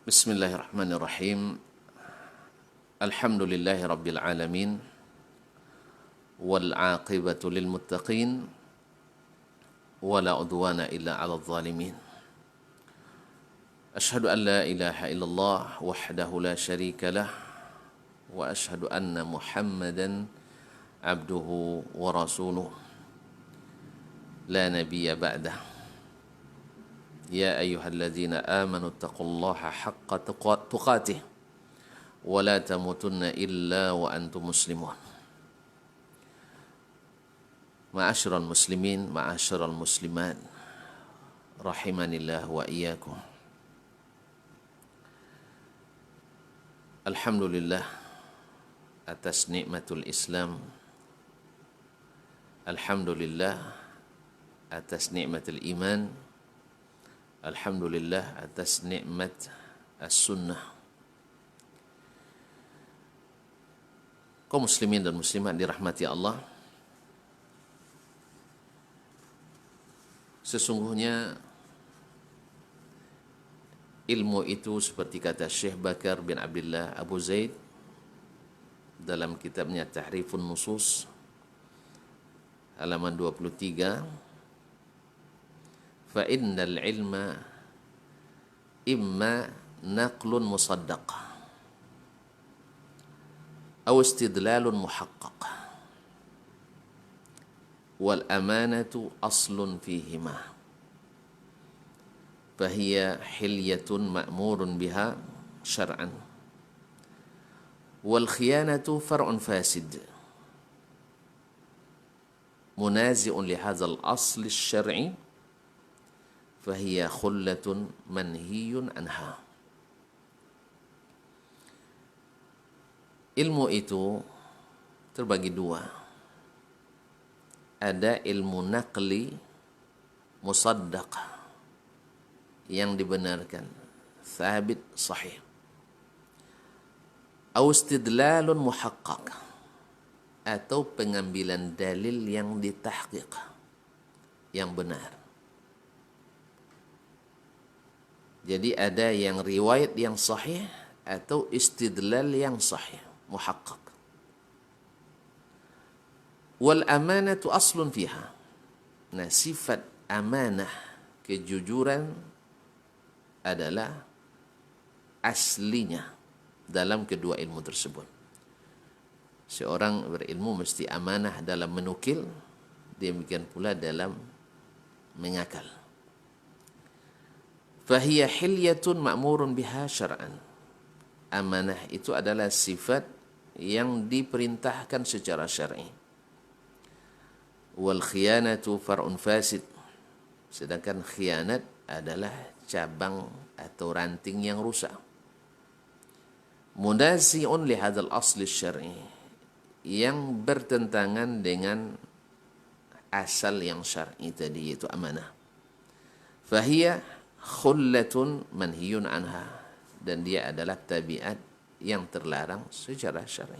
Bismillahirrahmanirrahim. Alhamdulillahi rabbil alamin. Wal aqibatu lil muttaqin. Wala udwana illa 'alal zalimin. Ashhadu an la ilaha illallah wahdahu la syarika lah wa ashhadu anna Muhammadan abduhu wa rasuluh la nabiyya ba'dah. Ya ayyuhalladzina amanu taqullaha haqqa tuqatih wa la tamutunna illa wa antum muslimun. Ma'asyiral muslimin, ma'asyiral muslimat, rahimanillah wa iyyakum. Alhamdulillah atas nikmatul Islam. Alhamdulillah atas nikmatul iman. Alhamdulillah atas nikmat as-sunnah. Kaum muslimin dan muslimat dirahmati Allah. Sesungguhnya ilmu itu seperti kata Syekh Bakar bin Abdullah Abu Zaid dalam kitabnya Tahrifun Nusus halaman 23, fa innal ilma imma naqlun musaddaq aw istidlalun muhaqqaq wal amanatu aslun fihima fahiya hilyatun ma'murun biha syar'an wal khiyanatu far'un fasid munazi'un li hadzal asli syar'i fahiya khullatun manhiyun anha. Ilmu itu terbagi dua. Ada ilmu naqli musaddaq yang dibenarkan, thabit, sahih. Aw istidlalun muhaqqaq atau pengambilan dalil yang ditahqiq, yang benar. Jadi ada yang riwayat yang sahih atau istidlal yang sahih, muhaqqaq. Wal amanatu aslun fiha. Nah, sifat amanah, kejujuran adalah aslinya dalam kedua ilmu tersebut. Seorang berilmu mesti amanah dalam menukil, demikian pula dalam mengakal. Fahiya hilyatun ma'murun biha syar'an. Amanah itu adalah sifat yang diperintahkan secara syar'i. Wal khiyanatu far'un fasid. Sedangkan khianat adalah cabang atau ranting yang rusak. Munazi'un li hadzal asli syar'i, yang bertentangan dengan asal yang syar'i tadi, yaitu amanah. Fahiya khullatun manhiyun anha, dan dia adalah tabiat yang terlarang secara syar'i.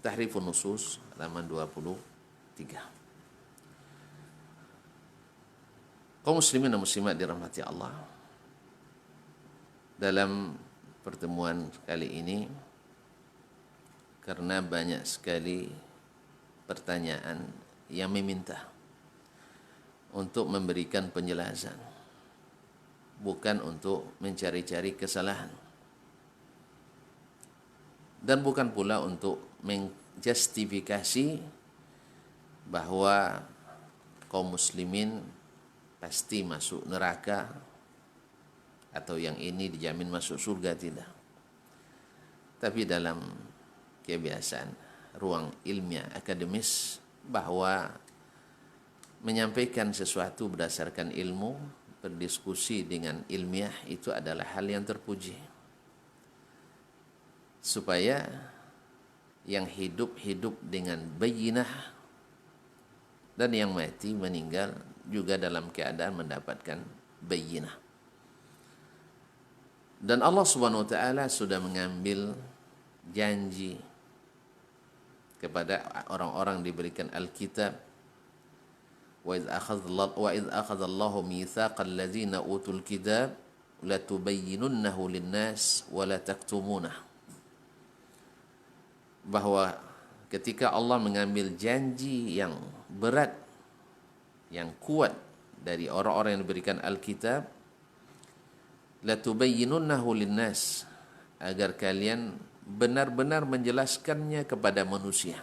Tahrifun Nusus halaman 23. Kaum muslimin dan muslimat dirahmati Allah, dalam pertemuan kali ini, karena banyak sekali pertanyaan yang meminta untuk memberikan penjelasan, bukan untuk mencari-cari kesalahan, dan bukan pula untuk menjustifikasi bahwa kaum muslimin pasti masuk neraka atau yang ini dijamin masuk surga, tidak. Tapi dalam kebiasaan ruang ilmiah akademis, bahwa menyampaikan sesuatu berdasarkan ilmu, berdiskusi dengan ilmiah, itu adalah hal yang terpuji, supaya yang hidup dengan bayyinah dan yang mati meninggal juga dalam keadaan mendapatkan bayyinah. Dan Allah Subhanahu wa taala sudah mengambil janji kepada orang-orang diberikan Alkitab, wa idz akhadallahu mitsaqal ladzina utul kitab latubayyinunnahu linnas wa la taktumunah. Bahwa ketika Allah mengambil janji yang berat, yang kuat dari orang-orang yang diberikan Alkitab, latubayyinunnahu linnas, agar kalian benar-benar menjelaskannya kepada manusia.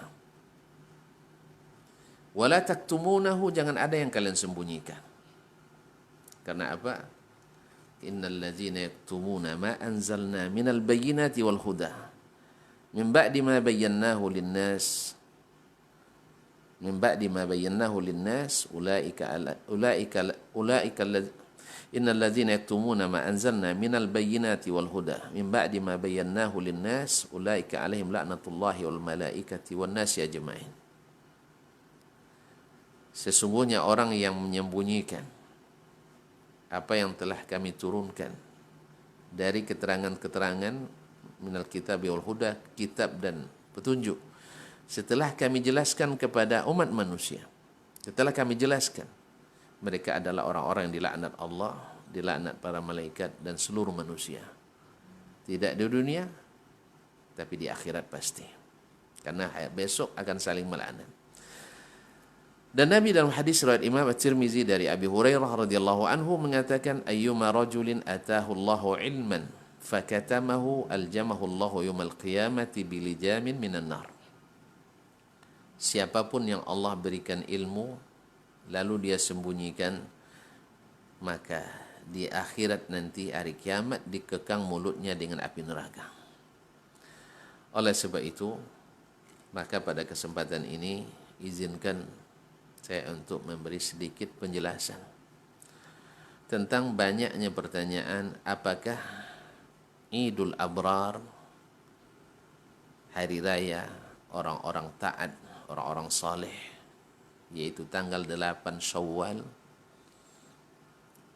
Wala taktumunahu, jangan ada yang kalian sembunyikan. Karena apa? Innal ladzina yaktumuna ma anzalna minal bayyinati wal huda min ba'di ma bayyanahu linnas innal ladzina yaktumuna ma anzalna minal bayyinati wal huda min ba'di ma bayyanahu linnas ulaika alaihim la'natullahi wal malaikati wan nasi ajma'in. Sesungguhnya orang yang menyembunyikan apa yang telah kami turunkan dari keterangan-keterangan minal kitab wal huda, kitab dan petunjuk, setelah kami jelaskan kepada umat manusia, setelah kami jelaskan, mereka adalah orang-orang yang dilaknat Allah, dilaknat para malaikat dan seluruh manusia. Tidak di dunia, tapi di akhirat pasti. Karena besok akan saling melaknat. Dan Nabi dalam hadis riwayat Imam At-Tirmizi dari Abi Hurairah radhiyallahu anhu mengatakan, ayyuma rajulin atahu Allahu ilman fakatamahu aljamahu Allahu yaumal qiyamati bilijamin minan nar. Siapapun yang Allah berikan ilmu lalu dia sembunyikan, maka di akhirat nanti hari kiamat dikekang mulutnya dengan api neraka. Oleh sebab itu, maka pada kesempatan ini izinkan saya untuk memberi sedikit penjelasan tentang banyaknya pertanyaan, apakah Idul Abrar, hari raya orang-orang taat, orang-orang saleh, yaitu tanggal 8 Syawal,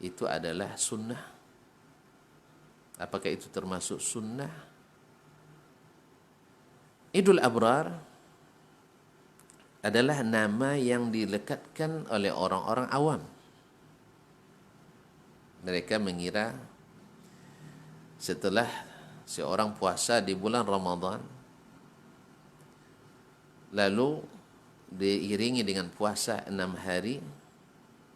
itu adalah sunnah? Apakah itu termasuk sunnah? Idul Abrar adalah nama yang dilekatkan oleh orang-orang awam. Mereka mengira setelah seorang puasa di bulan Ramadan, lalu diiringi dengan puasa 6 hari,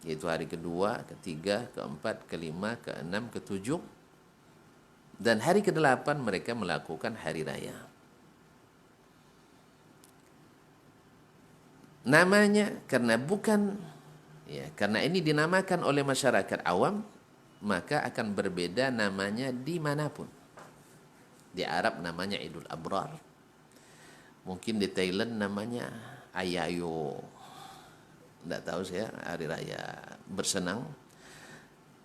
yaitu hari kedua, ketiga, keempat, kelima, keenam, ketujuh, dan hari ke-8 mereka melakukan hari raya. Namanya karena karena ini dinamakan oleh masyarakat awam, maka akan berbeda namanya dimanapun. Di Arab namanya Idul Abrar, mungkin di Thailand namanya Ayayo, tidak tahu saya, hari raya bersenang,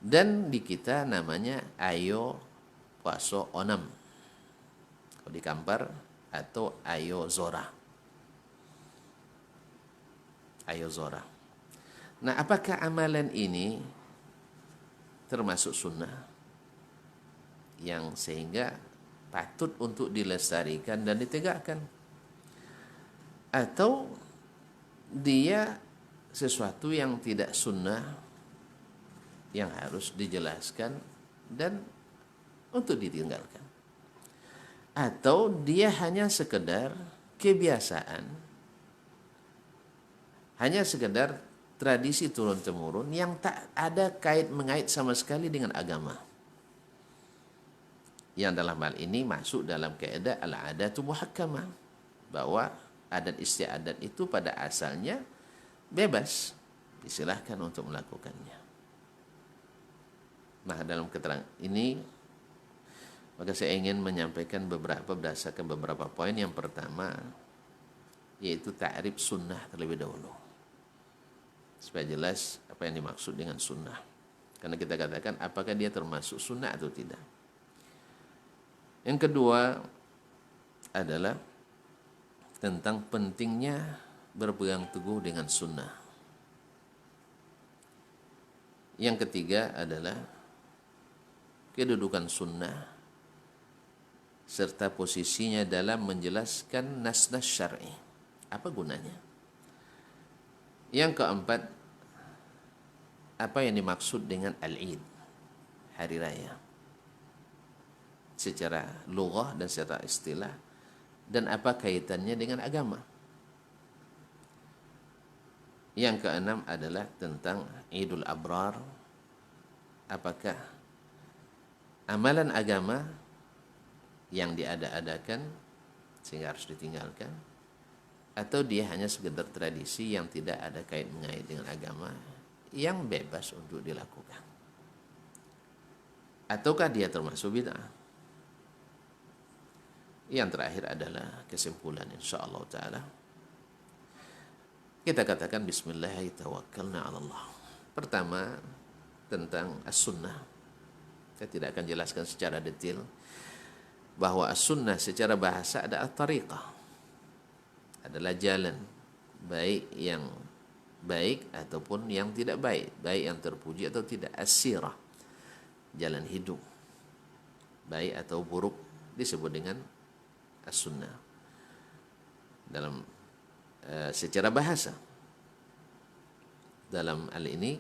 dan di kita namanya Ayo Puaso Onam kalau di Kampar, atau Ayo Zora. Ayo Zora. Nah, apakah amalan ini termasuk sunnah yang sehingga patut untuk dilestarikan dan ditegakkan, atau dia sesuatu yang tidak sunnah yang harus dijelaskan dan untuk ditinggalkan, atau dia hanya sekedar kebiasaan, hanya sekedar tradisi turun-temurun yang tak ada mengait sama sekali dengan agama. Yang dalam hal ini masuk dalam kaidah al-adatu muhakkamah, bahwa adat istiadat itu pada asalnya bebas, disilahkan untuk melakukannya. Nah, dalam keterangan ini maka saya ingin menyampaikan berdasarkan beberapa poin. Yang pertama yaitu ta'rif sunnah terlebih dahulu, supaya jelas apa yang dimaksud dengan sunnah. Karena kita katakan apakah dia termasuk sunnah atau tidak. Yang kedua adalah tentang pentingnya berpegang teguh dengan sunnah. Yang ketiga adalah kedudukan sunnah serta posisinya dalam menjelaskan nas-nas syar'i. Apa gunanya? Yang keempat, apa yang dimaksud dengan al-Id, hari raya. secara lughah dan secara istilah, dan apa kaitannya dengan agama. Yang keenam adalah tentang Idul Abrar. Apakah amalan agama yang diada-adakan sehingga harus ditinggalkan, atau dia hanya sekedar tradisi yang tidak ada kait-mengait dengan agama yang bebas untuk dilakukan, ataukah dia termasuk bid'ah. Yang terakhir adalah kesimpulan insyaallah taala. Kita katakan bismillahirrahmanirrahim. Pertama, tentang as-sunnah. Saya tidak akan jelaskan secara detail bahwa as-sunnah secara bahasa adalah tariqah, adalah jalan baik yang baik ataupun yang tidak baik, baik yang terpuji atau tidak. As-sirah, jalan hidup, baik atau buruk, disebut dengan as-sunnah dalam secara bahasa. Dalam hal ini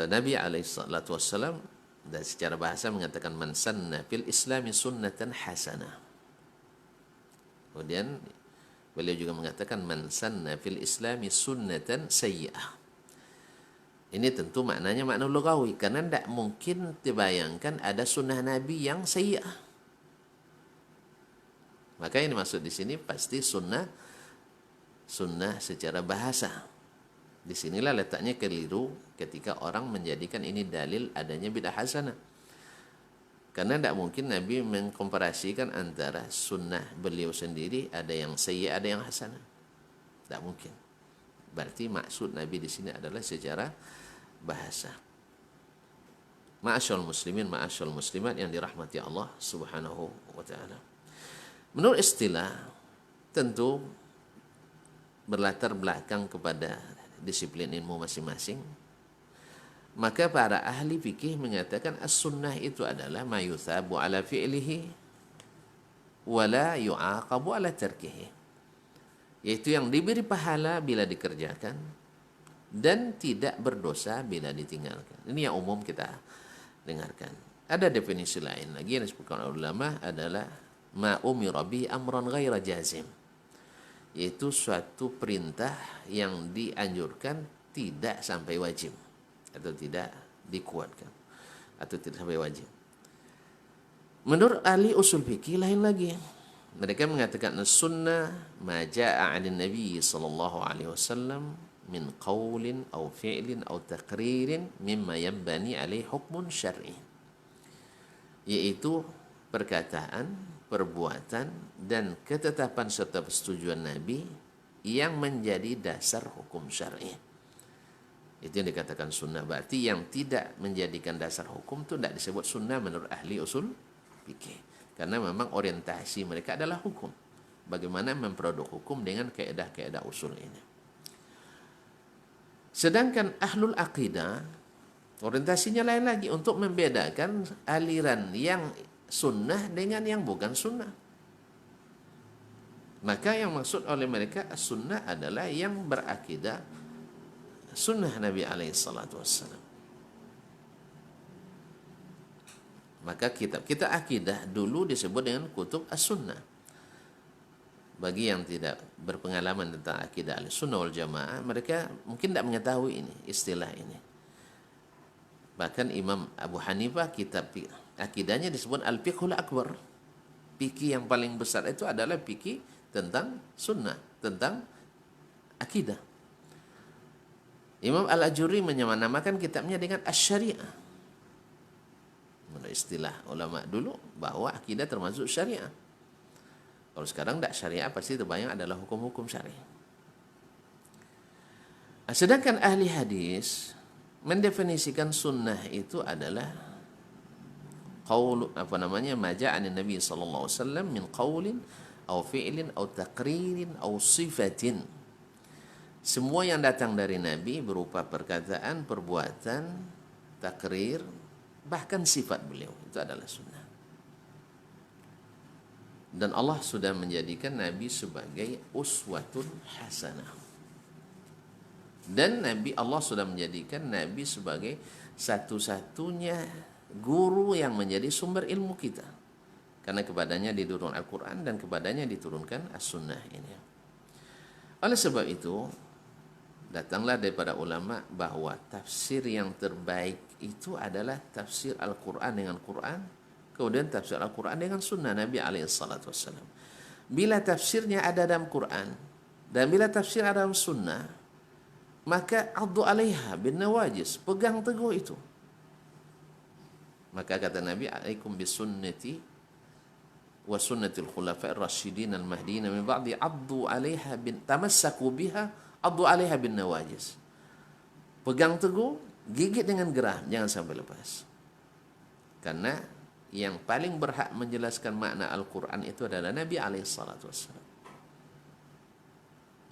Nabi alaihissalatu wassalam dan secara bahasa mengatakan man sanna fil islami sunnatan hasanah. Kemudian beliau juga mengatakan man sanna fil islami sunnatan sayyi'ah. Ini tentu maknanya makna lughawi, karena tidak mungkin dibayangkan ada sunnah Nabi yang sayyi'ah. Maka yang dimaksud di sini pasti sunnah secara bahasa. Disinilah letaknya keliru ketika orang menjadikan ini dalil adanya bid'ah hasanah. Karena tidak mungkin Nabi mengkomparasikan antara sunnah beliau sendiri, ada yang sayyi', ada yang hasanah. Tidak mungkin. Berarti maksud Nabi di sini adalah secara bahasa. Ma'asyarul muslimin, ma'asyarul muslimat yang dirahmati Allah Subhanahu wa taala. Menurut istilah tentu berlatar belakang kepada disiplin ilmu masing-masing. Maka para ahli fikih mengatakan as-sunnah itu adalah ma yuthabu ala fi'lihi wa la yu'aqabu ala tarkihi, yaitu yang diberi pahala bila dikerjakan dan tidak berdosa bila ditinggalkan. Ini yang umum kita dengarkan. Ada definisi lain lagi yang disebutkan oleh ulama adalah ma umira bi amran ghaira jazim, yaitu suatu perintah yang dianjurkan tidak sampai wajib atau tidak dikuatkan atau tidak sampai wajib. Menurut ahli usul fikih lain lagi. Mereka mengatakan sunnah ma jaa 'anil nabi sallallahu alaihi wasallam min qaulin aw fi'lin aw taqririn mimma yanbani alaihi hukmun syar'i, yaitu perkataan, perbuatan dan ketetapan serta persetujuan Nabi yang menjadi dasar hukum syar'i. Itu yang dikatakan sunnah. Berarti yang tidak menjadikan dasar hukum itu tidak disebut sunnah menurut ahli usul fikih, karena memang orientasi mereka adalah hukum. Bagaimana memproduk hukum dengan kaedah-kaedah usul ini. Sedangkan ahlul aqidah orientasinya lain lagi, untuk membedakan aliran yang sunnah dengan yang bukan sunnah. Maka yang maksud oleh mereka sunnah adalah yang berakidah sunnah Nabi alaihissalatu wassalam. Maka kitab akidah dulu disebut dengan kutub as-sunnah. Bagi yang tidak berpengalaman tentang akidah al-sunnah wal jamaah, mereka mungkin tidak mengetahui ini, istilah ini. Bahkan Imam Abu Hanifah kitab akidahnya disebut al-fiqhul akbar. Fikih yang paling besar itu adalah fikih tentang sunnah, tentang akidah. Imam Al-Ajuri menamakan kitabnya dengan Asy-Syariah. Menurut istilah ulama dulu bahwa akidah termasuk syariah. Kalau sekarang tidak syariah, pasti terbayang adalah hukum-hukum syariah. Sedangkan ahli hadis mendefinisikan sunnah itu adalah qaul ma ja'a an Nabi sallallahu alaihi wasallam min qaulin aw fi'lin aw taqririn aw sifatin. Semua yang datang dari Nabi berupa perkataan, perbuatan, takrir, bahkan sifat beliau, itu adalah sunnah. Dan Allah sudah menjadikan Nabi sebagai uswatun hasanah. Dan Allah sudah menjadikan Nabi sebagai satu-satunya guru yang menjadi sumber ilmu kita. Karena kepadanya diturunkan Al-Quran dan kepadanya diturunkan As-Sunnah ini. Oleh sebab itu, datanglah daripada ulama bahwa tafsir yang terbaik itu adalah tafsir Al-Quran dengan Quran, kemudian tafsir Al-Quran dengan Sunnah Nabi SAW. Bila tafsirnya ada dalam Quran dan bila tafsir ada dalam Sunnah, maka addu alaiha bin nawajis, pegang teguh itu. Maka kata Nabi, alaikum bisunnati wa sunnatil khulafa'ir rasyidin al-mahdiyyin min ba'di addu 'alaiha bin tamassaku biha addu 'alaiha bin nawajis. Pegang teguh, gigit dengan geram, jangan sampai lepas. Karena yang paling berhak menjelaskan makna Al-Qur'an itu adalah Nabi alaihi salatu wassalam.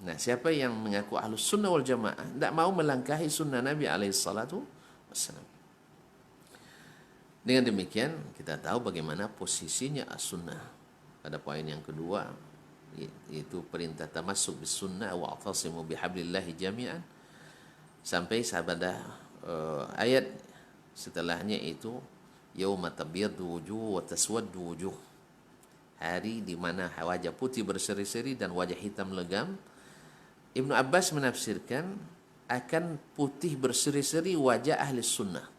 Nah, siapa yang mengaku Ahlus Sunnah wal Jamaah tidak mau melangkahi sunnah Nabi alaihi salatu wassalam. Dengan demikian kita tahu bagaimana posisinya as-sunnah. Pada poin yang kedua, yaitu perintah tamassuk bis sunnah wa atasimu bihablillahi jami'an, sampai pada ayat setelahnya itu yauma tabyaddu wujuh wa taswaddu wujuh. Hari di mana wajah putih berseri-seri dan wajah hitam legam. Ibnu Abbas menafsirkan akan putih berseri-seri wajah ahli sunnah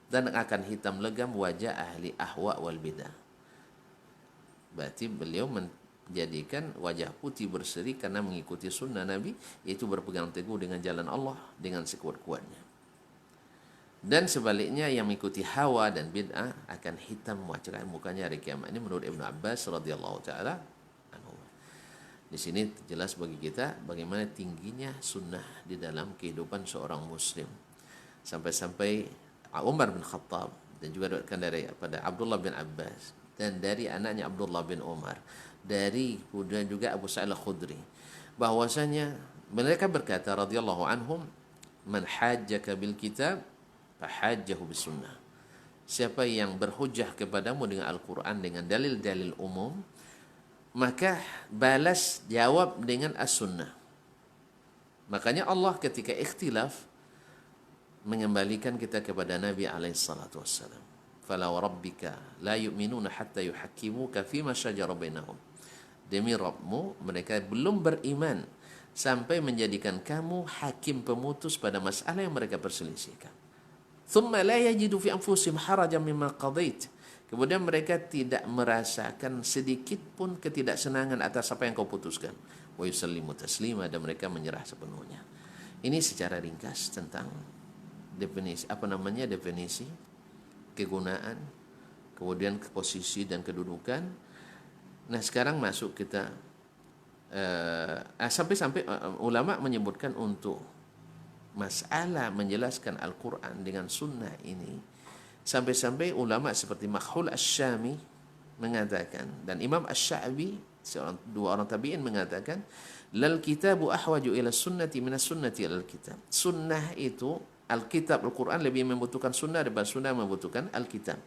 dan akan hitam legam wajah ahli ahwa wal bidah. Berarti beliau menjadikan wajah putih berseri karena mengikuti sunnah Nabi, yaitu berpegang teguh dengan jalan Allah dengan sekuat-kuatnya. Dan sebaliknya yang mengikuti hawa dan bid'ah akan hitam wajah mukanya hari kiamat. Ini menurut Ibnu Abbas radhiyallahu taala anhu. Di sini jelas bagi kita bagaimana tingginya sunnah di dalam kehidupan seorang muslim. Sampai-sampai Umar bin Khattab dan juga diriwayatkan daripada Abdullah bin Abbas dan dari anaknya Abdullah bin Umar, dari kemudian juga Abu Sa'id Al-Khudri, bahwasanya mereka berkata radhiyallahu anhum, man hajjaka bil kitab fahajjahu bis sunnah. Siapa yang berhujjah kepadamu dengan Al-Qur'an dengan dalil-dalil umum, maka balas jawab dengan as-sunnah. Makanya Allah ketika ikhtilaf mengembalikan kita kepada Nabi alaihi salatu wassalam. Fala wa rabbika la yu'minuna hatta yuhakkimuka fima shajara bainahum. Demi Rabbmu, mereka belum beriman sampai menjadikan kamu hakim pemutus pada masalah yang mereka perselisihkan. Thumma la yajidu fi anfusihim harajan mimma qadait. Kemudian mereka tidak merasakan sedikit pun ketidaksenangan atas apa yang kau putuskan. Wa yusallimu taslima, dan mereka menyerah sepenuhnya. Ini secara ringkas tentang definisi kegunaan, kemudian posisi dan kedudukan. Nah, sekarang masuk kita sampai ulama menyebutkan untuk masalah menjelaskan Al-Quran dengan sunnah ini, sampai-sampai ulama seperti Makhul Asy-Syami mengatakan dan Imam Asy-Sya'bi, dua orang tabi'in mengatakan, lal kitabu ahwaju ila sunnati minas sunnati ilal kitab. Sunnah itu Alkitab, Al-Quran lebih membutuhkan sunnah daripada sunnah membutuhkan Alkitab.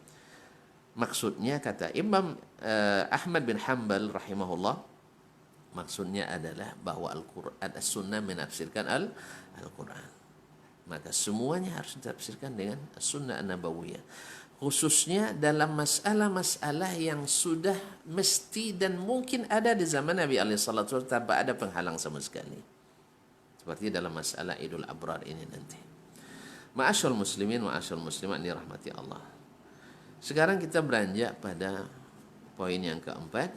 Maksudnya kata Imam Ahmad bin Hanbal rahimahullah, maksudnya adalah bahwa Al-Quran, As-Sunnah menafsirkan Al-Quran. Maka semuanya harus ditafsirkan dengan As-Sunnah An-Nabawiyah. Khususnya dalam masalah-masalah yang sudah mesti dan mungkin ada di zaman Nabi SAW tanpa ada penghalang sama sekali. Seperti dalam masalah Idul Abrar ini nanti. Ma'asyal muslimin, ma'asyal muslimat ini rahmati Allah. Sekarang kita beranjak pada poin yang keempat,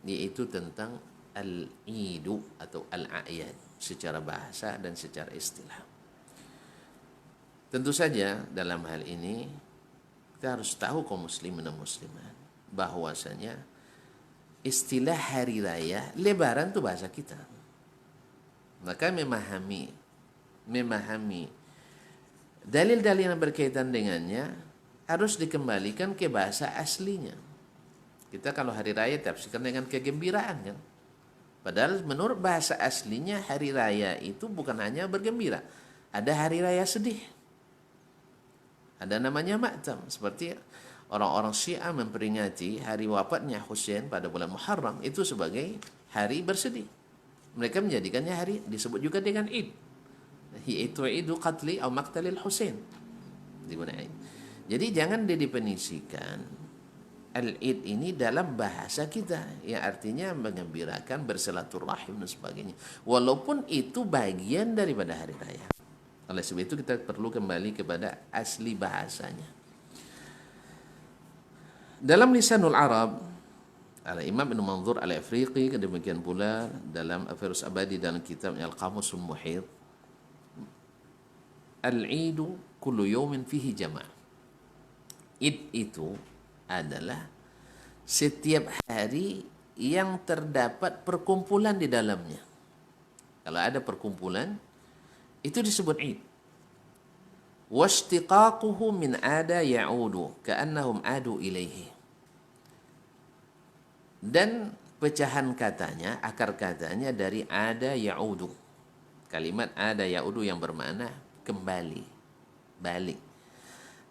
yaitu tentang al-idu atau al-a'yad secara bahasa dan secara istilah. Tentu saja dalam hal ini kita harus tahu kaum muslimin dan muslimat bahwasanya istilah hari raya Lebaran itu bahasa kita. Maka memahami dalil-dalil yang berkaitan dengannya harus dikembalikan ke bahasa aslinya. Kita kalau hari raya tafsirkan dengan kegembiraan kan. Padahal menurut bahasa aslinya hari raya itu bukan hanya bergembira. Ada hari raya sedih. Ada namanya Ma'tam. Seperti orang-orang Syiah memperingati hari wafatnya Husain pada bulan Muharram itu sebagai hari bersedih. Mereka menjadikannya hari disebut juga dengan Id. Yaitu Idu Qatli atau Maqtalil Husain. Jadi jangan didefinisikan Al-Id ini dalam bahasa kita yang artinya mengembirakan, bersilaturahim dan sebagainya. Walaupun itu bagian daripada hari raya. Oleh sebab itu kita perlu kembali kepada asli bahasanya. Dalam Lisanul Arab, Al-Imam Ibn Manzur Al-Afriqi, demikian pula dalam Aferus Abadi dalam kitabnya Al-Qamusul Muhit, Al-Idu kullu yawmin fihi jama'. Id itu adalah setiap hari yang terdapat perkumpulan di dalamnya. Kalau ada perkumpulan, itu disebut Id. Washtiqaquhu min ada ya'udu ka'annahum adu ilaihi. Dan pecahan katanya, akar katanya dari ada ya'udu. Kalimat ada ya'udu yang bermakna kembali, balik.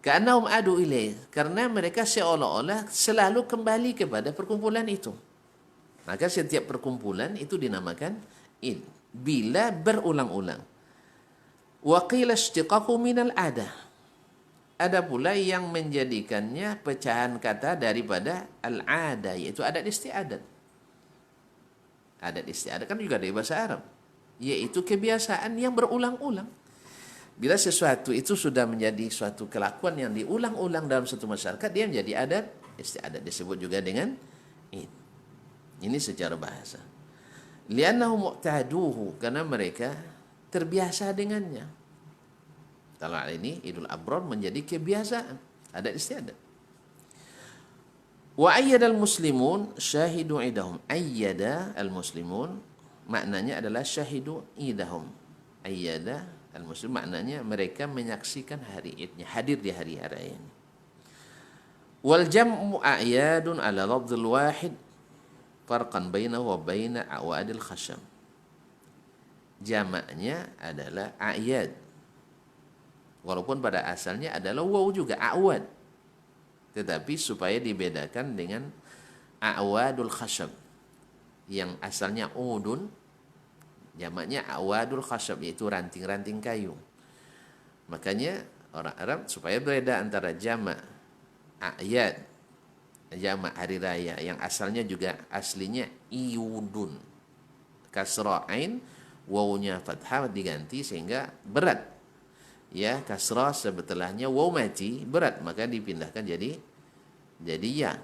Karena adu ilaih, karena mereka seolah-olah selalu kembali kepada perkumpulan itu. Maka setiap perkumpulan itu dinamakan Id bila berulang-ulang. Wa qila ishtiqaqu minal ada. Ada pula yang menjadikannya pecahan kata daripada al-ada, yaitu adat istiadat. Adat istiadat kan juga dari bahasa Arab, yaitu kebiasaan yang berulang-ulang. Bila sesuatu itu sudah menjadi suatu kelakuan yang diulang-ulang dalam satu masyarakat, dia menjadi adat istiadat, disebut juga dengan Id. Ini secara bahasa. Li'annahu mu'taduhu, karena mereka terbiasa dengannya. Dalam hal ini Idul Abror menjadi kebiasaan, adat istiadat. Wa ayyadal muslimun syahidu idahum. Ayyada al-muslimun maknanya adalah syahidu idahum. Ayyada al-muslim maknanya mereka menyaksikan hari Idnya, hadir di hari raya ini. Wal jam'u a'yadun ala lafdhil wahid farqan bainahu wa baina awadil khasham. Jamaknya adalah a'yad. Walaupun pada asalnya adalah waw juga, a'wad. Tetapi supaya dibedakan dengan awadul khashab yang asalnya udun, jamaknya awadul khashab, yaitu ranting-ranting kayu. Makanya orang Arab supaya berbeda antara jamak a'yad, jamak hari raya yang asalnya juga aslinya iudun, kasra ain, wawnya fathah diganti sehingga berat. Ya, kasrah sebetulnya waw mati berat, maka dipindahkan jadi ya.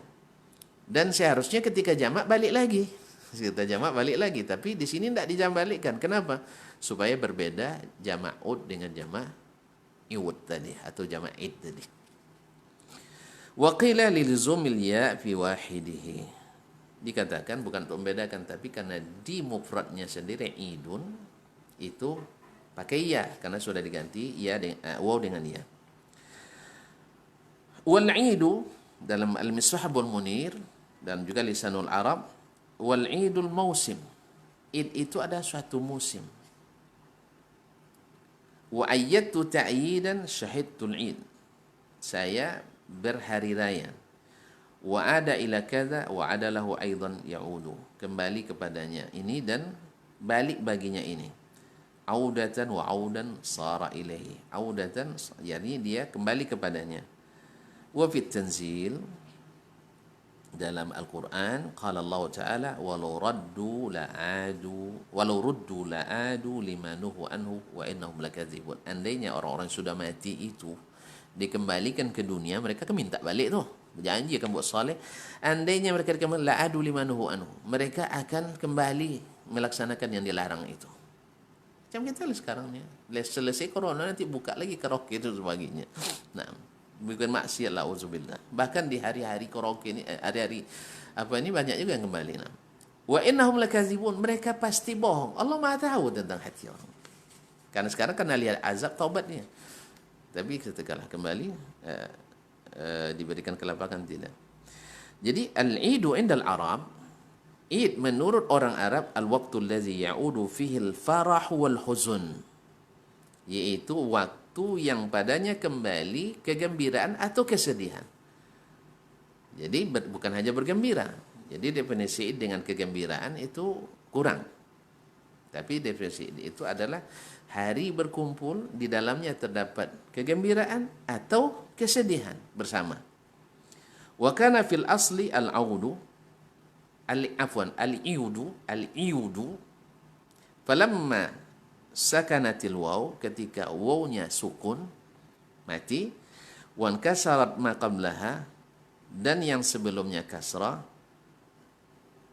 Dan seharusnya ketika jamak balik lagi. Kita jamak balik lagi, tapi di sini tidak dijambalikkan. Kenapa? Supaya berbeda jamak ud dengan jamak iwud tadi atau jamak id tadi. Wa qila lilzumil ya fi wahidihi. Dikatakan bukan untuk membedakan, tapi karena di mufradnya sendiri idun itu pakai ya karena sudah diganti ya dengan waw dengan ya. Wal idu dalam Al-Misbahul Munir dan juga Lisanul Arab, wal idul mausim. Id itu ada suatu musim. Wa ayyatu ta'yidan syahidtul id. Saya berhari raya. Wa ada ila kadza wa ada lahu aidan ya'udu. Kembali kepadanya ini dan balik baginya ini. Audatan wa audan sara ilaihi. Audatan, yakni dia kembali kepadanya. Wa fit tanzil, dalam Al-Quran qala Allah Ta'ala walau ruddu la'adu limanuhu anhu wa innahum lakadzibun. Andainya orang-orang sudah mati itu dikembalikan ke dunia, mereka minta balik tuh, berjanji akan buat saleh. Andainya mereka kembali la'adu limanuhu anhu, mereka akan kembali melaksanakan yang dilarang itu. Macam kita sekarang ni, selesai corona nanti buka lagi karaoke itu sebagainya. Nah, bukan maksiat lah, auzubillah. Bahkan di hari-hari karaoke ni, hari-hari apa ini banyak juga yang kembali. Nah, wa innahum lakazibun, mereka pasti bohong. Allah Maha tahu tentang hati orang. Karena sekarang kena lihat azab taubatnya. Tapi setelah kembali diberikan kelapakan tidak. Jadi al-idu indal Arab, Id menurut orang Arab al-waqtu allazi ya'udu fihi al-farah wal huzun, yaitu waktu yang padanya kembali kegembiraan atau kesedihan. Jadi bukan hanya bergembira. Jadi definisi Id dengan kegembiraan itu kurang. Tapi definisi Id itu adalah hari berkumpul di dalamnya terdapat kegembiraan atau kesedihan bersama. Wa kana fil asli al-audu al-iudu falamma sakanatil waw, ketika wawnya sukun mati, wan kasarat ma qablaha, dan yang sebelumnya kasrah,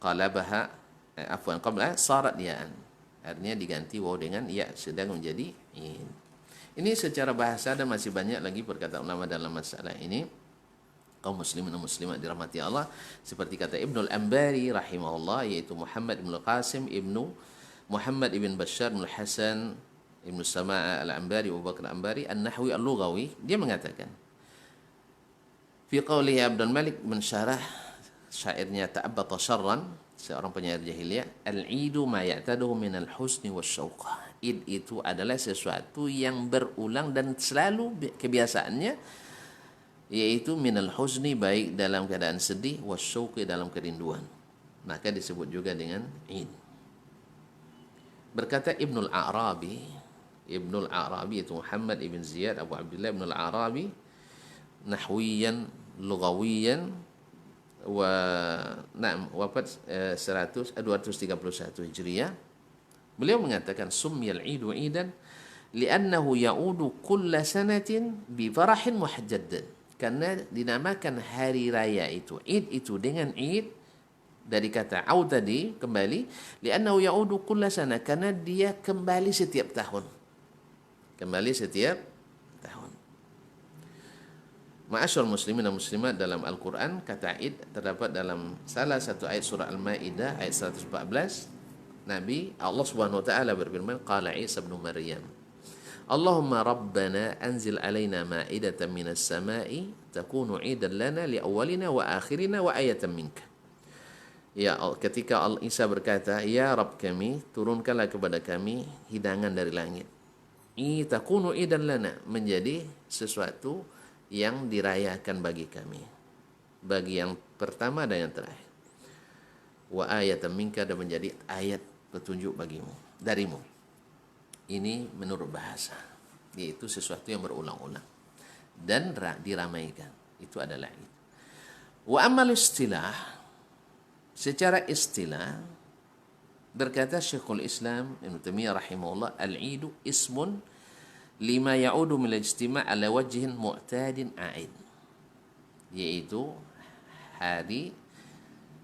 qalabaha qablaha sarat ya'an, artinya diganti waw dengan ya sedang menjadi in. Ini secara bahasa dan masih banyak lagi perkataan ulama dalam masalah ini. Kaum muslimin dan muslimat dirahmati Allah, seperti kata Ibnu al-Ambari rahimahullah, yaitu Muhammad ibn Qasim ibnu Muhammad ibn Bashar ibn Hasan ibn Sama'a al-Ambari, Abu Bakar al-Ambari an-Nahwi al-Lughawi, dia mengatakan fi qawlihi Abdul Malik mensyarah syairnya Ta'abbata Syarran, seorang penyair jahiliyah, al-idu ma ya'taduhu min al-husni wasyauq. Id itu adalah sesuatu yang berulang dan selalu kebiasaannya, yaitu minal husni, baik dalam keadaan sedih, wasyauqi, dalam kerinduan, maka disebut juga dengan id. Berkata Ibnul Arabi itu Muhammad ibn Ziyad Abu Abdullah Ibnul Arabi, nahwiyan lughawiyan, wafat 231 Hijriah. Beliau mengatakan summiyal idu idan li'annahu ya'udu kulla sanatin bi farahin muhajjaddan, karena dinamakan hari raya itu, id itu dengan id dari kata aud tadi, kembali, li'annahu ya'udu kulla sana, karena dia kembali setiap tahun. Ma'asyar muslimin dan muslimat, dalam Al-Quran kata id terdapat dalam salah satu ayat surah Al-Maidah ayat 114. Allah Subhanahu wa taala berfirman, qala Isa ibn Maryam, Allahumma rabbana anzil alaina ma'idatan minas sama'i takunu idan lana li awwalina wa akhirina wa ayatan minka. Ya, ketika Isa berkata, ya Rabb kami, turunkanlah kepada kami hidangan dari langit. Takunu idan lana, menjadi sesuatu yang dirayakan bagi kami, bagi yang pertama dan yang terakhir. Wa ayatan minka, dan menjadi ayat petunjuk bagimu, darimu. Ini menurut bahasa, yaitu sesuatu yang berulang-ulang dan diramaikan. Itu adalah itu. Wa amal istilah, secara istilah, berkata Syekhul Islam Ibnu Taimiyah rahimahullah, al-idu ismun lima ya'udu min al-ijtima' ala wajhin mu'tadin a'id, yaitu hari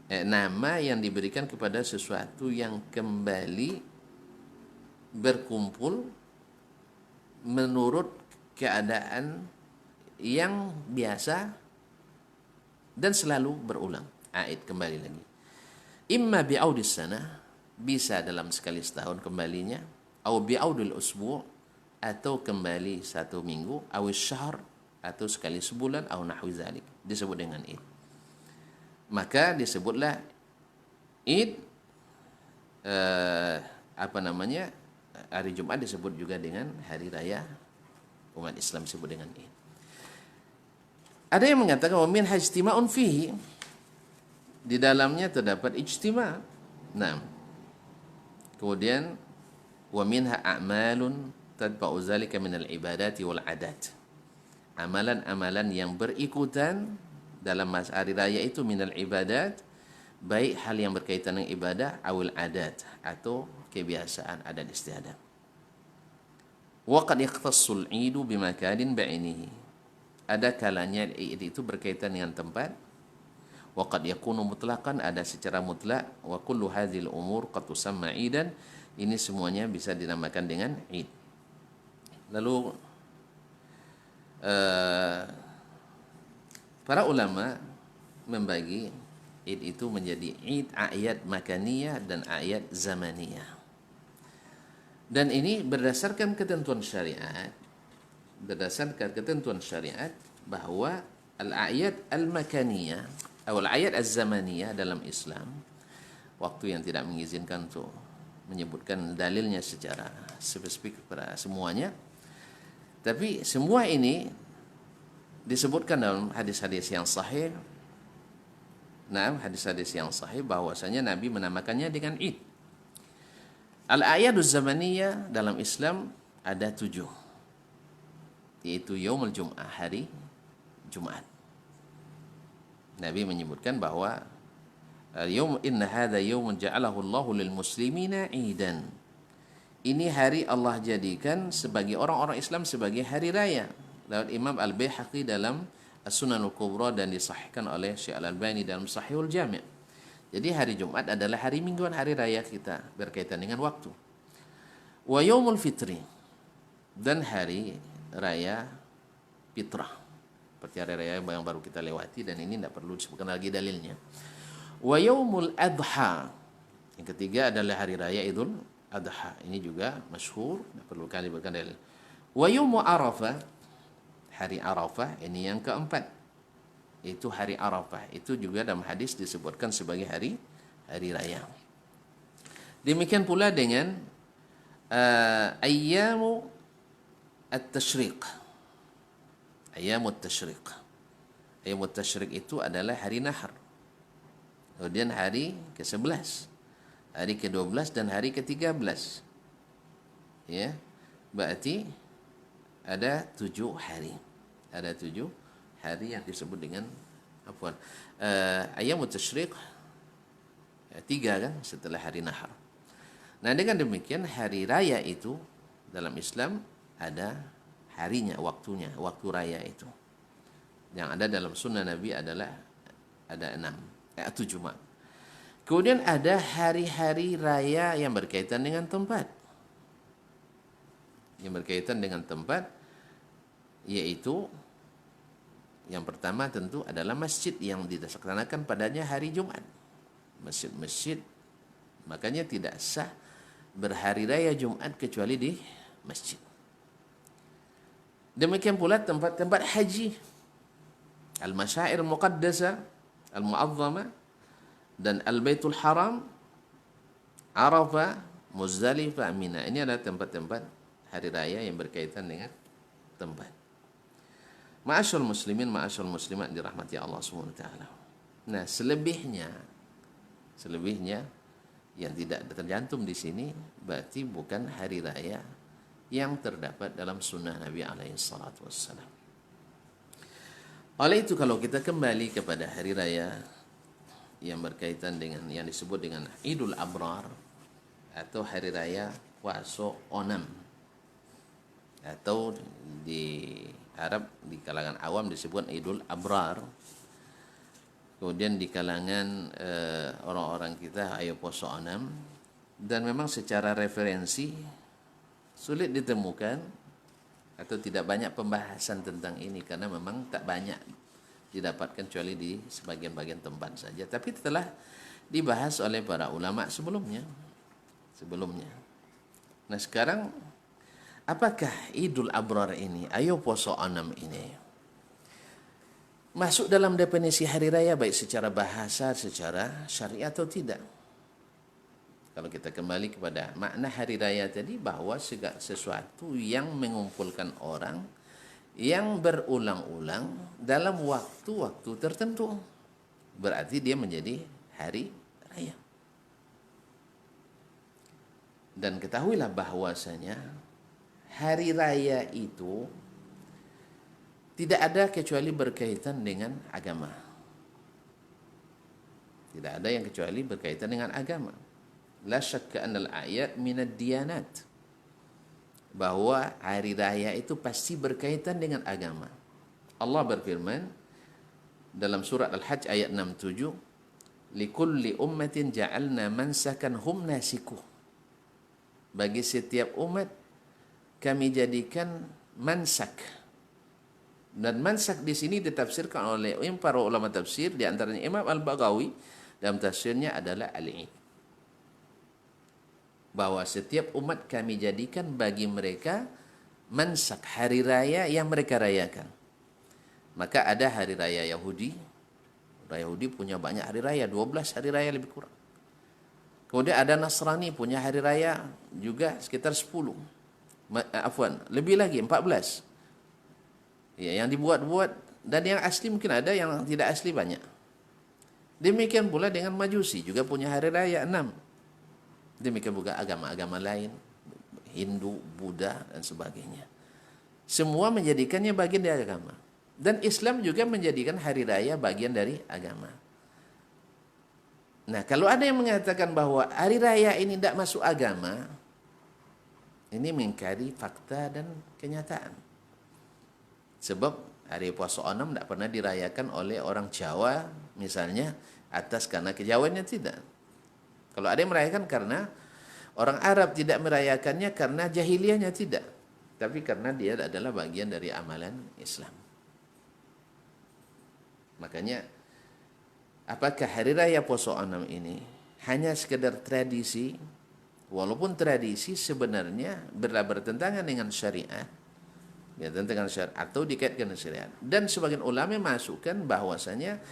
nama yang diberikan kepada sesuatu yang kembali berkumpul menurut keadaan yang biasa dan selalu berulang. A'id, kembali lagi. Imma bi'audis sana, bisa dalam sekali setahun kembalinya, atau bi'audil usbu', atau kembali satu minggu, awis syahr, atau sekali sebulan, atau nahwi zalik, disebut dengan id. Maka disebutlah id, hari Jumat disebut juga dengan hari raya umat Islam, disebut dengan id. Ada yang mengatakan wa min hajtima'un fihi, di dalamnya terdapat ijtima'. Nah, kemudian wa minha a'malun tadba'u zalika minal ibadati wal adat, amalan-amalan yang berikutan dalam hari raya itu minal ibadat, baik hal yang berkaitan dengan ibadah, awil adat, atau kebiasaan adat istiadat. Wa qad yakhtassul 'idu bimakanin ba'inihi, ada kalanya id itu berkaitan dengan tempat. Wa qad yakunu mutlaqan, ada secara mutlak. Wa kullu hadhil umur qad tusamma idan, ini semuanya bisa dinamakan dengan id. Lalu para ulama membagi id itu menjadi id a'yad makaniyah dan a'yad zamaniyah. Dan ini berdasarkan ketentuan syariat, bahwa al-a'yad al-makaniyah atau al-a'yad az-zamaniyah dalam Islam, waktu yang tidak mengizinkan untuk menyebutkan dalilnya secara spesifik pada semuanya, tapi semua ini disebutkan dalam hadis-hadis yang sahih. Hadis-hadis yang sahih bahwasanya Nabi menamakannya dengan id. Al-a'yaduz zamaniyah dalam Islam ada 7, yaitu Yaumul Jum'ah, hari Jumat. Nabi menyebutkan bahwa inna hadza yaumun ja'alahu Allahu lil muslimina idan. Ini hari Allah jadikan sebagai orang-orang Islam sebagai hari raya. Lewat Imam Al-Baihaqi dalam As-Sunan Al-Kubra dan disahihkan oleh Syekh Al-Albani dalam Sahihul Jami'. Jadi hari Jumat adalah hari mingguan, hari raya kita berkaitan dengan waktu. Wa yaumul fitri, dan hari raya fitrah, seperti hari raya yang baru kita lewati, dan ini tidak perlu disebutkan lagi dalilnya. Wa yaumul adha, yang ketiga adalah hari raya Idul Adha, ini juga masyhur, tidak perlu kali disebutkan dalil. Wa yaumu Arafah, hari Arafah, ini yang keempat, itu hari Arafah, itu juga dalam hadis disebutkan sebagai hari raya. Demikian pula dengan ayyamu at-tashriq. Ayyamut tashriq. Ayyamut tashriq itu adalah hari nahar. Kemudian hari ke-11, hari ke-12 dan hari ke-13. Ya. Berarti ada 7 hari. Ada 7 hari yang disebut dengan Ayyamut tashriq, 3 kan setelah hari nahar. Nah, dengan demikian hari raya itu dalam Islam ada harinya, waktunya, waktu raya itu. Yang ada dalam sunnah Nabi adalah ada 7 maaf. Kemudian ada hari-hari raya yang berkaitan dengan tempat. Yang berkaitan dengan tempat, yaitu yang pertama tentu adalah masjid yang dilaksanakan padanya hari Jumat. Masjid-masjid, makanya tidak sah berhari raya Jumat kecuali di masjid. Demikian pula tempat-tempat haji, al-masyair al-muqaddasah, al-mu'azzamah, dan al-baitul haram, Arafah, Muzdalifah, Mina. Ini adalah tempat-tempat hari raya yang berkaitan dengan tempat. Ma'asyal muslimin, ma'asyal muslimat dirahmati Allah SWT. Nah, selebihnya yang tidak tercantum di sini berarti bukan hari raya yang terdapat dalam sunnah Nabi SAW. Oleh itu, kalau kita kembali kepada hari raya yang berkaitan dengan yang disebut dengan Idul Abrar atau hari raya Puasa Onam, atau di Arab di kalangan awam disebut Idul Abrar. Kemudian di kalangan orang-orang kita ayo poso 6. Dan memang secara referensi sulit ditemukan atau tidak banyak pembahasan tentang ini, karena memang tak banyak didapatkan kecuali di sebagian-bagian tempat saja. Tapi telah dibahas oleh para ulama sebelumnya. Nah, sekarang apakah Idul Abrar ini, ayo poso 6 ini, masuk dalam definisi hari raya baik secara bahasa, secara syariat atau tidak? Kalau kita kembali kepada makna hari raya tadi, bahwa segala sesuatu yang mengumpulkan orang yang berulang-ulang dalam waktu-waktu tertentu, berarti dia menjadi hari raya. Dan ketahuilah bahwasanya hari raya itu tidak ada kecuali berkaitan dengan agama. Tidak ada yang kecuali berkaitan dengan agama. La syakka annal a'yad minad diyanat. Bahwa hari raya itu pasti berkaitan dengan agama. Allah berfirman dalam surat Al-Hajj ayat 67, likulli ummatin ja'alna mansakan hum nasikuh. Bagi setiap umat kami jadikan mansak. Dan mansak di sini ditafsirkan oleh para ulama tafsir, di antaranya Imam Al-Baghawi dalam tafsirnya adalah al-Eid. Bahwa setiap umat kami jadikan bagi mereka mansak, hari raya yang mereka rayakan. Maka ada hari raya Yahudi. Orang Yahudi punya banyak hari raya, 12 hari raya lebih kurang. Kemudian ada Nasrani punya hari raya juga sekitar 10. Lebih lagi 14. Ya, yang dibuat-buat, dan yang asli mungkin ada, yang tidak asli banyak. Demikian pula dengan Majusi juga punya hari raya 6. Demikian juga agama-agama lain, Hindu, Buddha, dan sebagainya. Semua menjadikannya bagian dari agama. Dan Islam juga menjadikan hari raya bagian dari agama. Nah, kalau ada yang mengatakan bahwa hari raya ini tidak masuk agama, ini mengingkari fakta dan kenyataan. Sebab hari puasa 6 tidak pernah dirayakan oleh orang Jawa, misalnya, atas karena kejawaannya tidak. Kalau ada yang merayakan karena orang Arab, tidak merayakannya karena jahiliyahnya, tidak. Tapi karena dia adalah bagian dari amalan Islam. Makanya, apakah hari raya Poso 6 ini hanya sekedar tradisi, walaupun tradisi sebenarnya bertentangan dengan syariat, dengan syariat atau dikaitkan dengan syariat. Dan sebagian ulama masukkan bahwasanya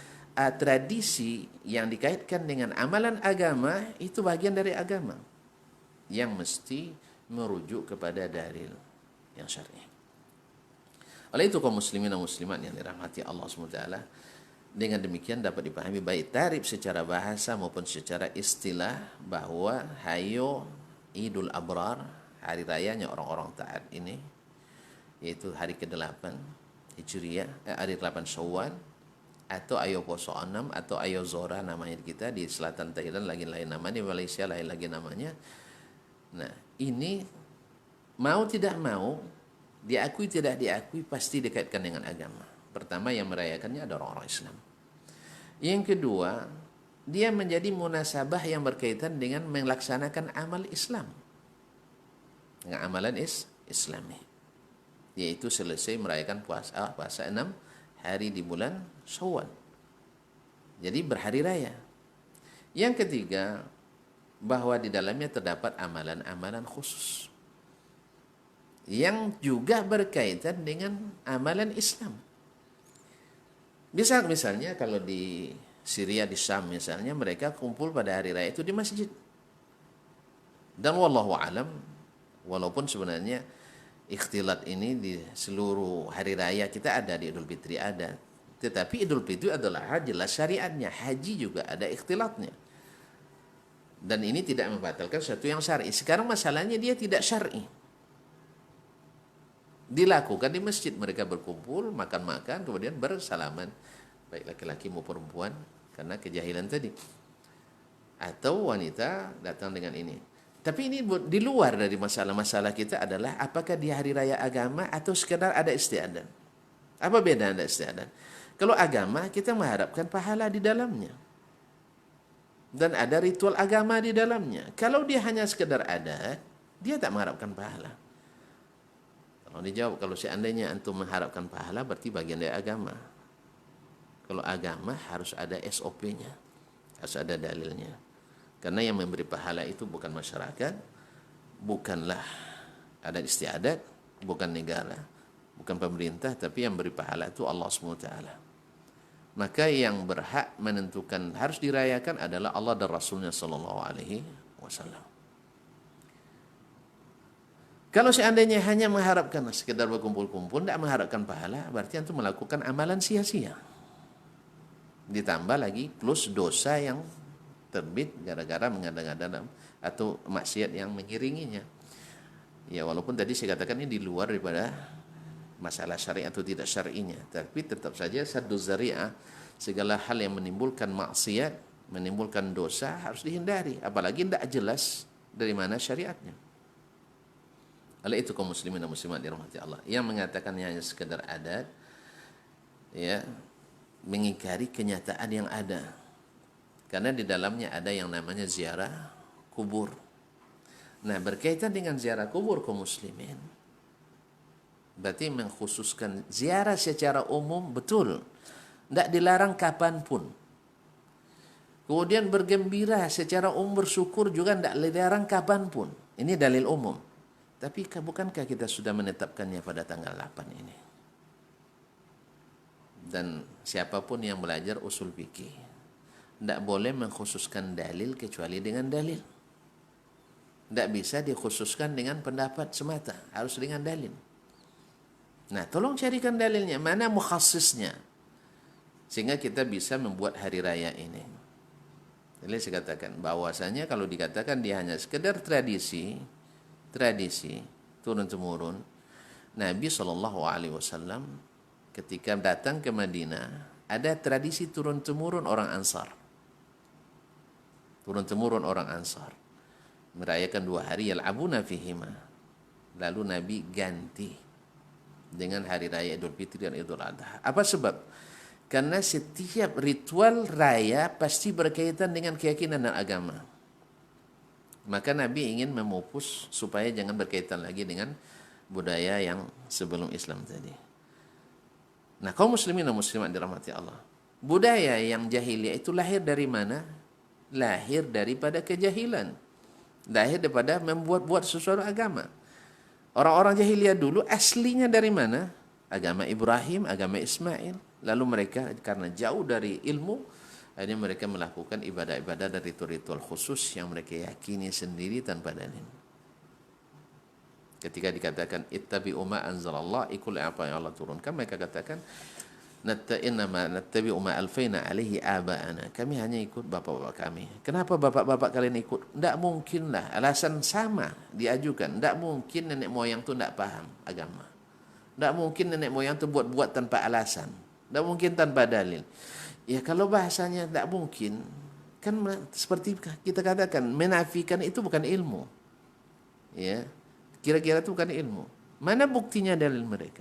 tradisi yang dikaitkan dengan amalan agama itu bagian dari agama yang mesti merujuk kepada dalil yang syar'i. Oleh itu kaum muslimin dan muslimat yang dirahmati Allah SWT, dengan demikian dapat dipahami baik tarif secara bahasa maupun secara istilah bahwa hayo Idul Abrar, hari rayanya orang-orang taat ini, yaitu hari ke-8 Hijriah, hari 8 Syawal, atau ayo poso 6 atau ayo Zora namanya kita di selatan Thailand, lagi lain namanya, di Malaysia lain lagi namanya. Nah, ini mau tidak mau, diakui tidak diakui, pasti dikaitkan dengan agama. Pertama, yang merayakannya adalah orang Islam. Yang kedua, dia menjadi munasabah yang berkaitan dengan melaksanakan amal Islam, dengan amalan Islami, yaitu selesai merayakan puasa 6 hari di bulan Syawal. Jadi berhari raya. Yang ketiga, bahwa di dalamnya terdapat amalan-amalan khusus yang juga berkaitan dengan amalan Islam. Misalnya kalau di Syria, di Syam misalnya, mereka kumpul pada hari raya itu di masjid. Dan wallahu alam, walaupun sebenarnya ikhtilat ini di seluruh hari raya kita ada, di Idul Fitri ada. Tetapi Idul Fitri adalah jelas syariatnya, haji juga ada ikhtilatnya. Dan ini tidak membatalkan sesuatu yang syar'i. Sekarang masalahnya dia tidak syar'i. Dilakukan di masjid, mereka berkumpul, makan-makan, kemudian bersalaman, baik laki-laki maupun perempuan, karena kejahilan tadi. Atau wanita datang dengan ini. Tapi ini di luar dari masalah-masalah kita adalah apakah di hari raya agama atau sekedar ada istiadat. Apa beda ada istiadat? Kalau agama, kita mengharapkan pahala di dalamnya. Dan ada ritual agama di dalamnya. Kalau dia hanya sekedar adat, dia tak mengharapkan pahala. Kalau dijawab, kalau seandainya antum mengharapkan pahala, berarti bagian dari agama. Kalau agama harus ada SOP-nya, harus ada dalilnya. Karena yang memberi pahala itu bukan masyarakat, bukanlah adat istiadat, bukan negara, bukan pemerintah, tapi yang beri pahala itu Allah SWT. Maka yang berhak menentukan harus dirayakan adalah Allah dan Rasulnya SAW. Kalau seandainya hanya mengharapkan sekedar berkumpul-kumpul, tidak mengharapkan pahala, berarti antum melakukan amalan sia-sia. Ditambah lagi plus dosa yang terbit gara-gara mengada-ngada atau maksiat yang mengiringinya. Ya, walaupun tadi saya katakan ini di luar daripada masalah syari atau tidak syar'inya, tapi tetap saja saddu zari'ah, segala hal yang menimbulkan maksiat, menimbulkan dosa harus dihindari, apalagi tidak jelas dari mana syariatnya. Oleh itu kaum muslimin dan muslimat dirahmati Allah, yang mengatakannya hanya sekedar adat, ya, mengingkari kenyataan yang ada. Karena di dalamnya ada yang namanya ziarah kubur. Nah, berkaitan dengan ziarah kubur kaum muslimin, berarti mengkhususkan ziarah secara umum, betul, tidak dilarang kapanpun. Kemudian bergembira secara umum, bersyukur juga tidak dilarang kapanpun. Ini dalil umum. Tapi bukankah kita sudah menetapkannya pada tanggal 8 ini? Dan siapapun yang belajar usul fikih, tidak boleh mengkhususkan dalil kecuali dengan dalil. Tidak bisa dikhususkan dengan pendapat semata, harus dengan dalil. Nah, tolong carikan dalilnya, mana mukhassisnya, sehingga kita bisa membuat hari raya ini. Jadi saya katakan bahwasanya kalau dikatakan dia hanya sekedar tradisi tradisi turun-temurun. Nabi SAW ketika datang ke Madinah, ada tradisi turun-temurun orang Ansar. Turun-temurun orang Ansar merayakan 2 hari yal'abuna fihima. Lalu Nabi ganti dengan hari raya Idul Fitri dan Idul Adha. Apa sebab? Karena setiap ritual raya pasti berkaitan dengan keyakinan dan agama. Maka Nabi ingin memupus supaya jangan berkaitan lagi dengan budaya yang sebelum Islam tadi. Nah, kaum muslimin dan muslimat dirahmati Allah. Budaya yang jahiliyah itu lahir dari mana? Lahir daripada kejahilan. Lahir daripada membuat-buat sesuatu agama. Orang-orang jahiliyah dulu aslinya dari mana? Agama Ibrahim, agama Ismail. Lalu mereka karena jauh dari ilmu, akhirnya mereka melakukan ibadah-ibadah dan ritual-ritual khusus yang mereka yakini sendiri tanpa dalil. Ketika dikatakan ittabi'u ma anzalallah, ikut apa yang Allah turunkan, mereka katakan nattabi'u ma alfaina alaihi aba'ana. Kami hanya ikut bapak-bapak kami. Kenapa bapak-bapak kalian ikut? Tidak mungkin lah, alasan sama diajukan. Tidak mungkin nenek moyang tu tidak paham agama. Tidak mungkin nenek moyang tu buat-buat tanpa alasan. Tidak mungkin tanpa dalil. Ya kalau bahasanya tidak mungkin, kan seperti kita katakan, menafikan itu bukan ilmu. Ya, kira-kira itu bukan ilmu. Mana buktinya dalil mereka?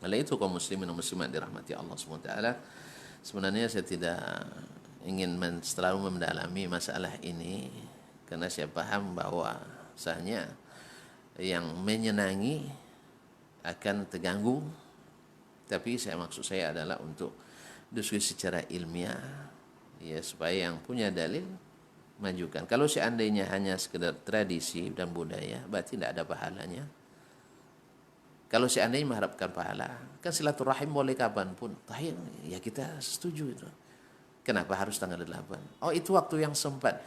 Oleh itu kaum muslimin dan muslimat dirahmati Allah SWT, sebenarnya saya tidak ingin terlalu mendalami masalah ini, karena saya paham bahwa sahnya yang menyenangi akan terganggu. Tapi maksud saya adalah untuk diskusi secara ilmiah, ya, supaya yang punya dalil majukan. Kalau seandainya hanya sekedar tradisi dan budaya, berarti tidak ada pahalanya. Kalau seandainya mengharapkan pahala, kan silaturahim boleh kapanpun. Tahir, ya kita setuju itu. Kenapa harus tanggal 8? Oh, itu waktu yang sempat.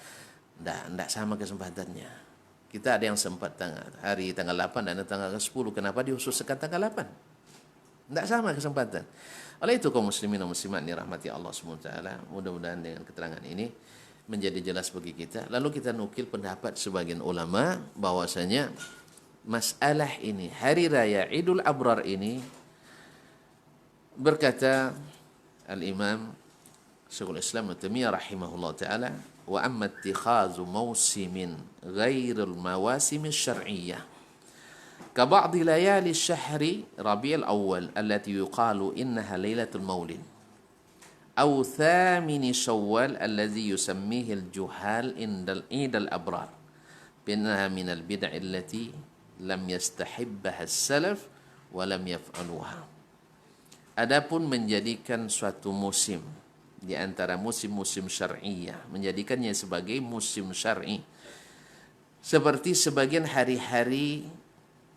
Tidak sama kesempatannya. Kita ada yang sempat hari tanggal 8 dan tanggal 10. Kenapa dihususkan tanggal 8? Tidak sama kesempatan. Oleh itu kaum muslimin dan muslimat dirahmati Allah SWT, mudah-mudahan dengan keterangan ini menjadi jelas bagi kita. Lalu kita nukil pendapat sebagian ulama bahwasanya masalah ini, hari raya Idul Abrar ini, berkata Al-Imam Syekhul Islam Ibnu Taimiyah rahimahullah ta'ala, wa amma ittikhazu mawsimin ghairil mawasim syar'iyyah كبعض ليالي الشهر ربيع الأول التي يقال إنها ليلة المولد أو ثامن شوال الذي يسميه الجهال عيد الأبرار بأنها من البدع التي لم يستحبها السلف ولم يفعلوها. Adapun menjadikan suatu musim di antara musim-musim syar'iyah, menjadikannya sebagai musim syar'i, seperti sebagian hari-hari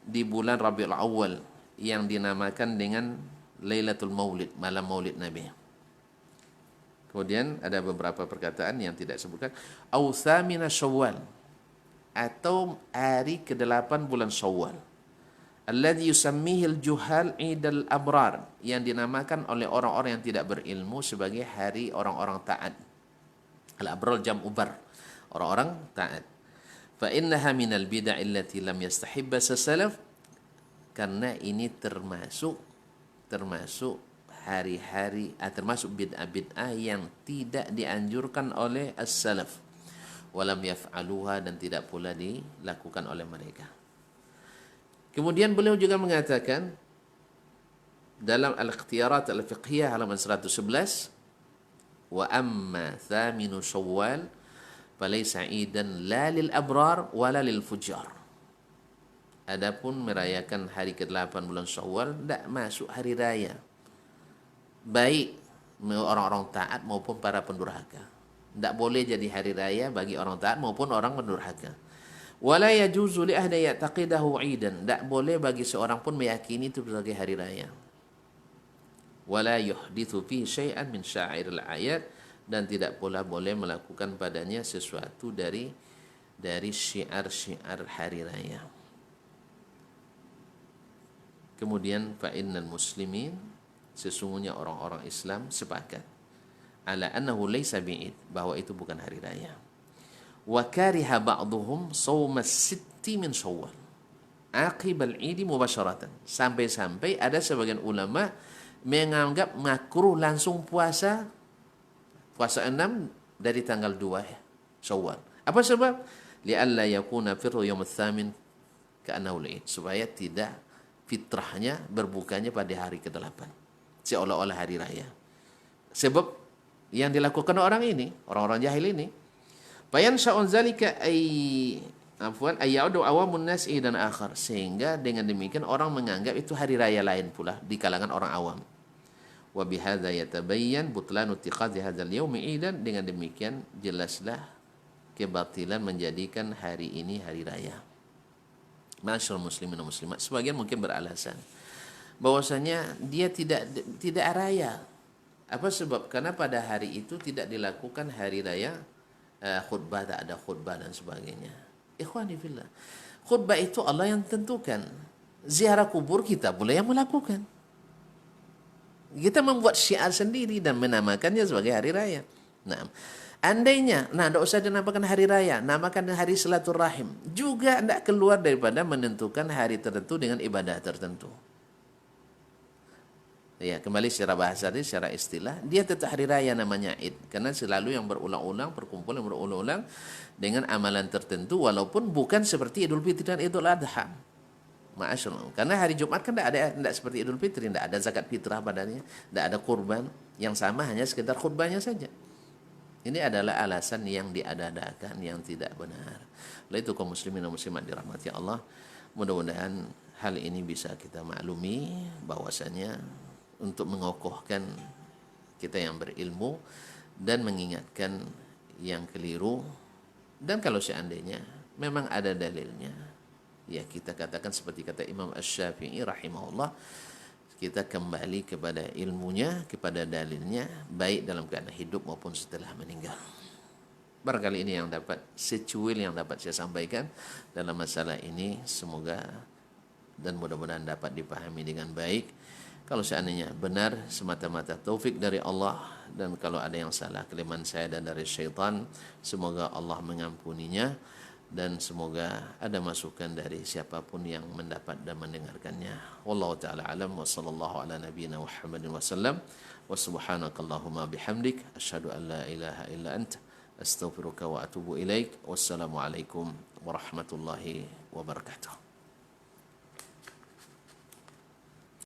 di bulan Rabiul Awal yang dinamakan dengan Lailatul Maulid, malam Maulid Nabi. Kemudian ada beberapa perkataan yang tidak sebutkan, au thamina Syawal, atau hari ke-8 bulan Syawal, alladzi yusammihil juhal idal abrar, yang dinamakan oleh orang-orang yang tidak berilmu sebagai hari orang-orang taat. Al-abrar jam'u bar, orang-orang taat. Fa innaha minal bid'ah allati lam yastahibba salaf, karena ini termasuk hari-hari, termasuk bid'ah-bid'ah yang tidak dianjurkan oleh as-salaf, walam yaf'aluha, dan tidak pula dilakukan oleh mereka. Kemudian beliau juga mengatakan dalam Al-Ikhtiyarat Al-Fiqhiyah halaman 111, wa amma thaminu Syawal falaysa idan la lil abrar wala lil fujar. Adapun merayakan hari ke-8 bulan Syawal tidak masuk hari raya, baik orang-orang taat maupun para pendurhaka. Tidak boleh jadi hari raya bagi orang taat maupun orang pendurhaka. Wala yajuzu li ahdi ya'taqidahu 'idan, tidak boleh bagi seorang pun meyakini itu sebagai hari raya. Wala yuhditsu fi syai'an min sya'iril ayat, dan tidak pula boleh melakukan padanya sesuatu dari syiar-syiar hari raya. Kemudian fa innal muslimin, sesungguhnya orang-orang Islam sepakat ala annahu laisa bi'id, bahwa itu bukan hari raya. Wa kariha ba'dhum shaum as-sitti min Syawal aqibal idi mubasyaratan. Sampai-sampai ada sebagian ulama menganggap makruh langsung puasa 6 dari tanggal 2 Syawal. Apa sebab? Li'alla yakuna firru yaum ats-tsamin ka'annahu al-id. Supaya tidak fitrahnya berbukanya pada hari ke-8. Seolah-olah hari raya. Sebab yang dilakukan orang-orang jahil ini, fayansha'un zalika ayyaudu awamun nas dan akhar, sehingga dengan demikian orang menganggap itu hari raya lain pula di kalangan orang awam. Wa bihadza yatabayyan butlanu ittikhadhi hadzal yaumi idan, dengan demikian jelaslah kebatilan menjadikan hari ini hari raya. Masyaallah muslimin dan muslimat, sebagian mungkin beralasan bahwasanya dia tidak raya. Apa sebab? Karena pada hari itu tidak dilakukan hari raya khutbah, tak ada khutbah dan sebagainya. Ikhwani fillah, khutbah itu Allah yang tentukan. Ziarah kubur kita boleh yang melakukan. Kita membuat syiar sendiri dan menamakannya sebagai hari raya. Nah, andainya, tidak usah dinamakan hari raya, namakan hari silaturahim. Juga tidak keluar daripada menentukan hari tertentu dengan ibadah tertentu. Ya, kembali secara bahasa tadi, secara istilah, dia tetap hari raya namanya Id, karena selalu yang berulang-ulang, perkumpulan yang berulang-ulang dengan amalan tertentu, walaupun bukan seperti Idul Fitri dan Idul Adha. Ma'asyallah. Karena hari Jumat kan tidak seperti Idul Fitri, tidak ada zakat fitrah padanya, tidak ada kurban, yang sama hanya sekedar khutbahnya saja. Ini adalah alasan yang diada-adakan, yang tidak benar. Oleh itu kaum muslimin dan muslimat dirahmati Allah, mudah-mudahan hal ini bisa kita maklumi, bahwasanya untuk mengokohkan kita yang berilmu dan mengingatkan yang keliru, dan kalau seandainya memang ada dalilnya, ya kita katakan seperti kata Imam Asy-Syafi'i rahimahullah, kita kembali kepada ilmunya, kepada dalilnya, baik dalam keadaan hidup maupun setelah meninggal. Barangkali ini yang dapat secuil yang dapat saya sampaikan dalam masalah ini, semoga dan mudah-mudahan dapat dipahami dengan baik. Kalau seandainya benar, semata-mata taufik dari Allah, dan kalau ada yang salah, kelemahan saya dan dari syaitan, semoga Allah mengampuninya, dan semoga ada masukan dari siapapun yang mendapat dan mendengarkannya. Wallahu ta'ala alam, wa sallallahu ala nabiyyina Muhammadin wa sallam, wa subhanakallahumma bihamdik, asyhadu an la ilaha illa anta, astaghfiruka wa atubu ilaik. Wassalamualaikum warahmatullahi wabarakatuh.